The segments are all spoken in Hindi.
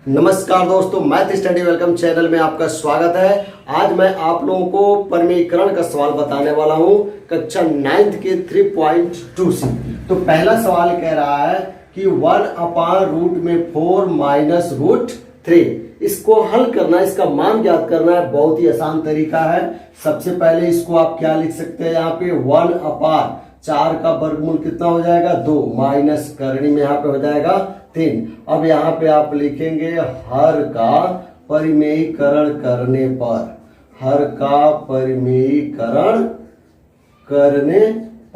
नमस्कार दोस्तों, मैथ स्टडी वेलकम चैनल में आपका स्वागत है। आज मैं आप लोगों को परिमेयीकरण का सवाल बताने वाला हूं कक्षा 9th के 3.2 से। तो पहला सवाल कह रहा है कि 1/√4 माइनस √3 इसको हल करना, इसका मान ज्ञात करना है। बहुत ही आसान तरीका है। सबसे पहले इसको आप क्या लिख सकते हैं, यहाँ पे 1/4 का वर्गमूल कितना हो जाएगा 2 माइनस करनी में यहाँ पे हो जाएगा 3। अब यहाँ पे आप लिखेंगे हर का परिमेयीकरण करने पर, हर का परिमेयीकरण करने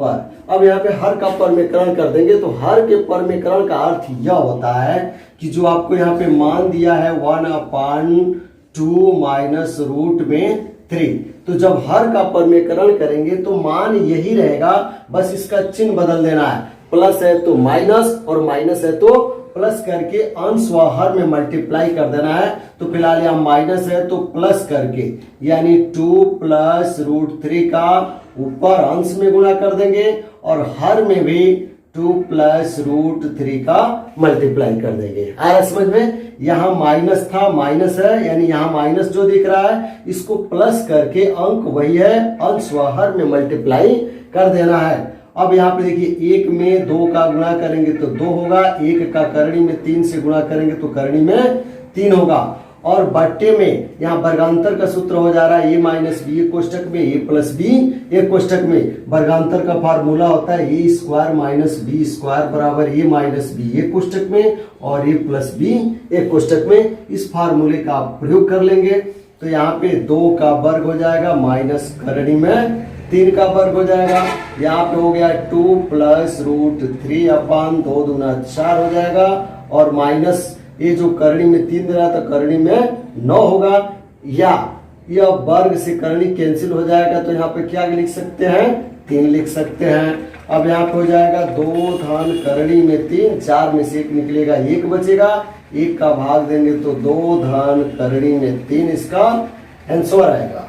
पर। अब यहाँ पे हर का परिमेयीकरण कर देंगे तो हर के परिमेयीकरण का अर्थ यह होता है कि जो आपको यहाँ पे मान दिया है 1/2 माइनस √3, तो जब हर का परिमेयीकरण करेंगे तो मान यही रहेगा, बस इसका चिन्ह बदल देना है। प्लस है तो माइनस और माइनस है तो प्लस करके अंश व हर में मल्टीप्लाई कर देना है। तो फिलहाल यहाँ माइनस है तो प्लस करके यानी 2 प्लस √3 का ऊपर अंश में गुणा कर देंगे और हर में भी 2 प्लस √3 का मल्टीप्लाई कर देंगे। आ रहा समझ में? यहाँ माइनस था, माइनस है, यानी यहाँ माइनस जो दिख रहा है इसको प्लस करके अंक वही है, अंश व हर में मल्टीप्लाई कर देना है। अब यहाँ पे देखिए 1 में 2 का गुणा करेंगे तो 2 होगा, 1 का करणी में 3 से गुणा करेंगे तो करणी में 3 होगा। और बट्टे में यहाँ वर्गांतर का सूत्र हो जा रहा है a माइनस बी एक कोष्टक में, a प्लस बी एक कोष्टक में। वर्गांतर का फार्मूला होता है a square minus b square बराबर a माइनस बी एक कोष्टक में और a प्लस बी एक कोष्टक में। इस फार्मूले का आप प्रयोग कर लेंगे तो यहाँ पे 2 का वर्ग हो जाएगा माइनस करणी में 3 का वर्ग हो जाएगा। यहाँ पे हो गया 2 प्लस √3 अपान 2 दूना 4 हो जाएगा और माइनस ये जो करणी में 3 दे रहा था करणी में 9 होगा, या यह वर्ग से करणी कैंसिल हो जाएगा तो यहाँ पे क्या लिख सकते हैं 3 लिख सकते हैं। अब यहाँ पे हो जाएगा 2 धन करणी में 3, 4 में से 1 निकलेगा 1 बचेगा, 1 का भाग देंगे तो 2 धन करणी में 3 इसका आंसर आएगा।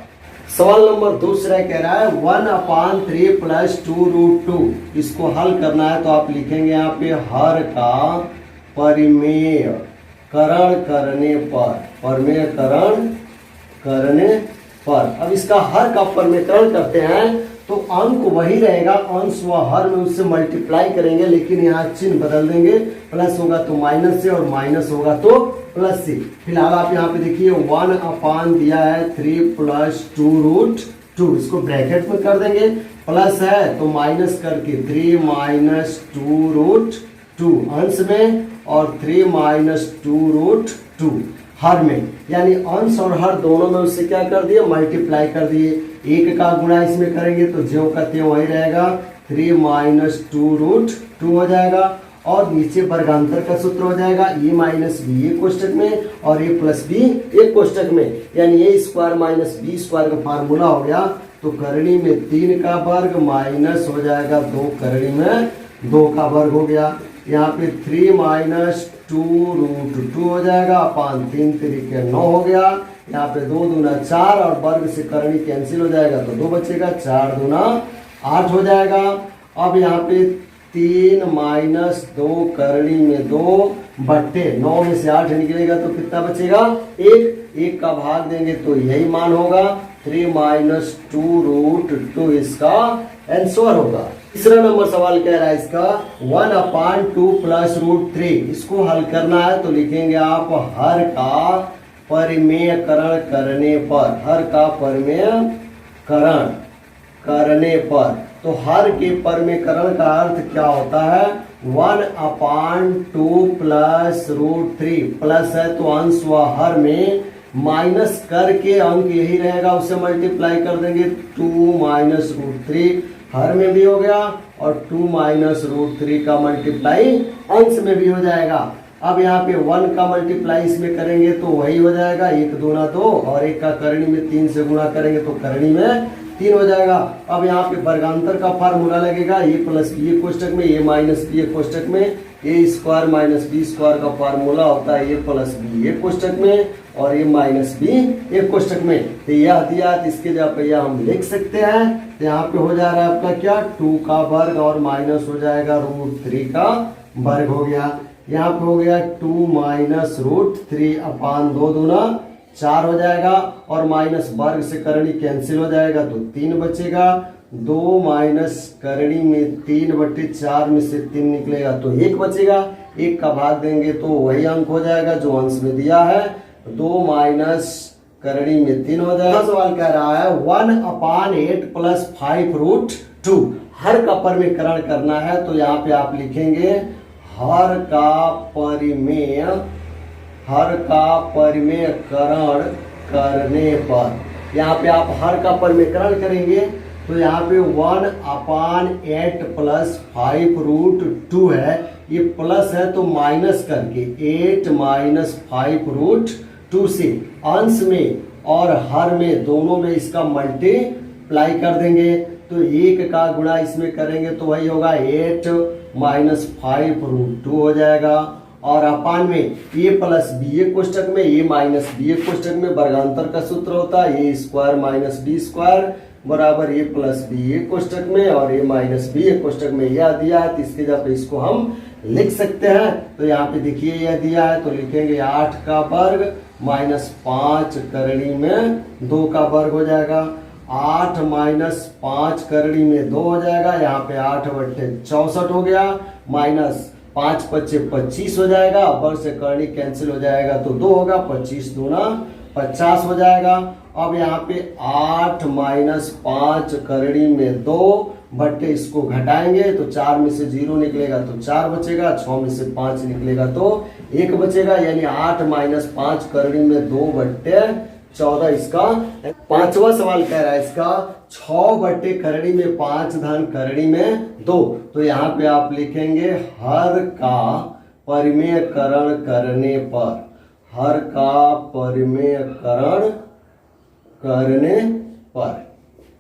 सवाल नंबर दूसरा कह रहा है 1/3 प्लस 2√2 इसको हल करना है। तो आप लिखेंगे यहाँ पे हर का परिमेयीकरण करने पर, परिमेयीकरण करने पर। अब इसका हर का परिमेयीकरण करते हैं तो अंक वही रहेगा, अंश व हर में उससे मल्टीप्लाई करेंगे, लेकिन यहाँ चिन्ह बदल देंगे। प्लस होगा तो माइनस से और माइनस होगा तो प्लस से। फिलहाल आप यहाँ पे देखिए 1 दिया है 3 प्लस 2√2, इसको ब्रैकेट में कर देंगे। प्लस है तो माइनस करके 3 माइनस 2√2 अंश में और 3 माइनस 2√2 हर में, यानी अंश और हर दोनों में उससे क्या कर दिए मल्टीप्लाई कर दिए। 1 का गुणा इसमें करेंगे तो ज्यों का त्यों वही रहेगा, 3 माइनस 2√2 हो जाएगा और नीचे वर्गांतर का सूत्र हो जाएगा a माइनस बी एक कोष्टक में और a प्लस बी एक कोष्टक में, यानी a square minus b square का फार्मूला हो गया। तो करणी में 3 का वर्ग माइनस हो जाएगा 2 करणी में 2 का वर्ग हो गया। यहाँ पे 3 माइनस 2√2 हो जाएगा अपान 3 3 9 हो गया। यहाँ पे 2 दूना 4 और वर्ग से करणी कैंसिल हो जाएगा तो 2 बचेगा, 4 दूना 8 हो जाएगा। अब यहाँ पे 3 माइनस 2 करणी में 2 बट्टे 9 में से 8 निकलेगा तो कितना बचेगा 1 का भाग देंगे तो यही मान होगा, 3 माइनस 2√2 इसका आंसर होगा। तीसरा नंबर सवाल कह रहा है इसका 1/2 प्लस √3 इसको हल करना है। तो लिखेंगे आप हर का परिमेयीकरण करने पर, हर का परिमेयीकरण करने पर। तो हर के परिमेयीकरण का अर्थ क्या होता है 1/2 प्लस √3, प्लस है तो अंश व हर में माइनस करके अंक यही रहेगा उसे मल्टीप्लाई कर देंगे। 2 माइनस √3 हर में भी हो गया और 2 माइनस √3 का मल्टीप्लाई अंश में भी हो जाएगा। अब यहाँ पे 1 का मल्टीप्लाई इसमें करेंगे तो वही हो जाएगा, 1 दूना 2 और 1 का करणी में 3 से गुणा करेंगे तो करणी में 3 हो जाएगा। अब यहाँ पे वर्गांतर का फार्मूला लगेगा a प्लस बी एक कोष्टक में, a माइनस बी एक कोष्टक में। a square minus b square का फार्मूला होता है a प्लस बी एक कोष्टक में और a माइनस बी एक कोष्टक में। तो यह दिया तो इसके जगह पे हम लिख सकते हैं। तो यहाँ पे हो जा रहा है आपका क्या 2 का वर्ग और माइनस हो जाएगा √3 का वर्ग हो गया। यहाँ पे हो गया 2 माइनस रूट 3 अपान 2 दूना 4 हो जाएगा, और माइनस वर्ग से करणी कैंसिल हो जाएगा तो 3 बचेगा। 2 माइनस करणी में 3/4 में से 3 निकलेगा तो 1 बचेगा। 1 का भाग देंगे तो वही अंक हो जाएगा जो अंश में दिया है। 2 माइनस करणी में 3 हो जाएगा। सवाल कह रहा है 1/8 प्लस 5 रूट 2 हर का परिमेयकरण करना है। तो यहाँ पे आप लिखेंगे हर का परिमेयकरण करने पर, यहाँ पे आप हर का परिमेयकरण करेंगे तो यहाँ पे 1/8 प्लस 5 रूट 2 है, ये प्लस है तो माइनस करके 8 माइनस 5 रूट 2 से अंश में और हर में दोनों में इसका मल्टीप्लाई कर देंगे। तो 1 का गुणा इसमें करेंगे तो वही होगा 8 माइनस 5 रूट 2 हो जाएगा, और अपान में ए प्लस बी ए कोष्टक में ए माइनस बी ए कोष्टक में वर्गांतर का सूत्र होता है ए स्क्वायर माइनस बी स्क्वायर बराबर ए प्लस बी ए कोष्टक में, और ए माइनस बी ए कोष्टक में यह दिया है तो इसके जगह पे इसको हम लिख सकते हैं। तो यहाँ पे देखिए यह दिया है तो लिखेंगे 8 का वर्ग माइनस 5 करणी में 2 का वर्ग हो जाएगा। 8 माइनस 5 करणी में 2 हो जाएगा, यहाँ पे 8/64 हो गया, माइनस 5×5 = 25 हो जाएगा, वर्ग से करणी कैंसिल हो जाएगा तो 2 होगा, 25 दूना 50 हो जाएगा। अब यहाँ पे 8 माइनस 5 करणी में 2 बट्टे इसको घटाएंगे तो 4 में से 0 निकलेगा तो 4 बचेगा, 6 में से 5 निकलेगा तो 1 बचेगा, यानी 8 माइनस 5 करणी में 2/14 इसका। पांचवा सवाल कह रहा है इसका 6 बट्टे करणी में 5 धन करणी में 2। तो यहाँ पे आप लिखेंगे हर का परिमेयकरण करने पर, हर का परिमेयकरण करने पर,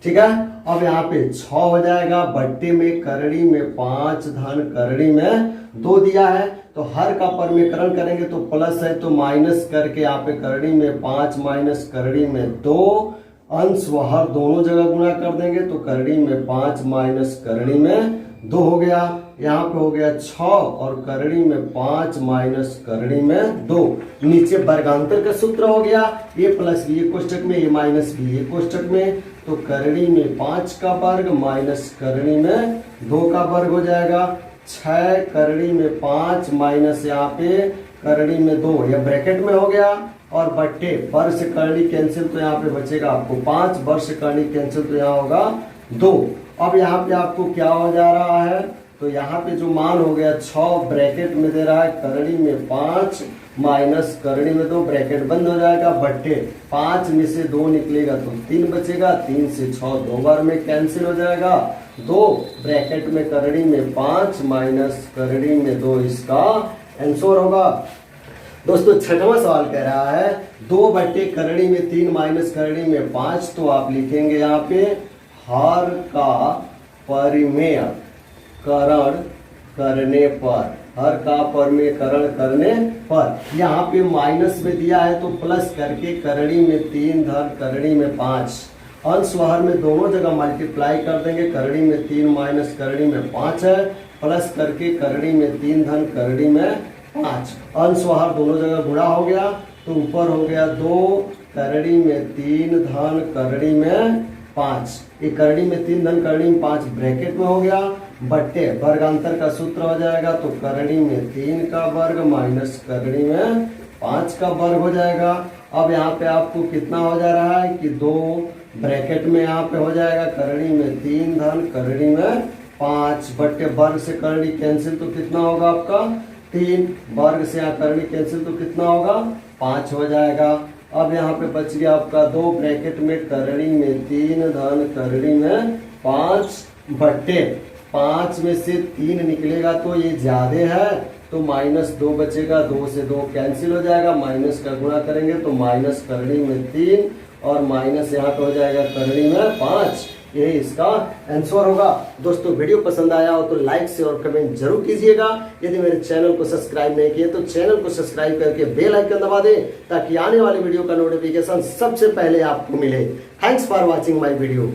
ठीक है। अब यहाँ पे 6 हो जाएगा, बट्टे में करणी में 5 धन करणी में 2 दिया है, तो हर का परिमेयकरण करेंगे तो प्लस है तो माइनस करके यहाँ पे करणी में 5 माइनस करणी में 2, अंश व हर दोनों जगह गुणा कर देंगे तो करणी में 5 माइनस करणी में 2 हो गया। यहाँ पे हो गया 6 और करणी में 5 माइनस करणी में 2। नीचे वर्गांतर का सूत्र हो गया ए प्लस बी ए कोष्टक में ए माइनस बी ए कोष्टक में, तो करणी में 5 का वर्ग माइनस करणी में 2 का वर्ग हो जाएगा। 6 करणी में 5 माइनस यहाँ पे करणी में 2, यह ब्रैकेट में हो गया, और बट्टे वर्ग से करणी कैंसिल तो यहाँ पे बचेगा आपको 5, वर्ग से करणी कैंसिल तो यहाँ होगा 2। अब यहाँ पे आपको क्या हो जा रहा है, तो यहाँ पे जो मान हो गया 6 ब्रैकेट में दे रहा है करणी में 5 माइनस करणी में 2, ब्रैकेट बंद हो जाएगा, बट्टे 5 में से 2 निकलेगा तो 3 बचेगा, 3 से 6 2 बार में कैंसिल हो जाएगा, 2 ब्रैकेट में करणी में 5 माइनस करणी में 2 इसका आंसर होगा। दोस्तों छठवां सवाल कह रहा है 2 बट्टे करणी में 3 माइनस करणी में 5, तो आप लिखेंगे यहाँ पे हर का परिमेयकरण करने पर, हर का परिमेयकरण करने पर, यहाँ पे माइनस में दिया है तो प्लस करके करणी में 3 धन करणी में 5, अंश व हर में दोनों जगह मल्टीप्लाई कर देंगे, करणी में 3 माइनस करणी में 5 है, प्लस करके करणी में 3 धन करणी में 5, अंश व हर दोनों जगह गुणा हो गया तो ऊपर हो गया 2 करणी में 3 धन करणी में 5, ये करणी में 3 धन करणी में 5 ब्रैकेट में हो गया, बट्टे वर्गांतर का सूत्र हो जाएगा तो करणी में 3 का वर्ग माइनस करणी में 5 का वर्ग हो जाएगा। अब यहाँ पे आपको कितना हो जा रहा है कि 2 ब्रैकेट में यहाँ पे हो जाएगा करणी में 3 धन करणी में 5, बट्टे वर्ग से करणी कैंसिल तो कितना होगा आपका 3, वर्ग से यहाँ करणी कैंसिल तो कितना होगा 5 हो जाएगा। अब यहाँ पे बच गया आपका 2 ब्रैकेट में करणी में 3 धन करणी में 5, बट्टे 5 में से 3 निकलेगा तो ये ज्यादा है तो -2 बचेगा, 2 से 2 कैंसिल हो जाएगा, माइनस का गुणा करेंगे तो माइनस करणी में 3 और माइनस यहाँ पे हो जाएगा करणी में 5, यही इसका आंसर होगा। दोस्तों वीडियो पसंद आया हो तो लाइक शेयर और कमेंट जरूर कीजिएगा। यदि मेरे चैनल को सब्सक्राइब नहीं किए तो चैनल को सब्सक्राइब करके बेल आइकन दबा दें ताकि आने वाले वीडियो का नोटिफिकेशन सबसे पहले आपको मिले। Thanks for watching my video.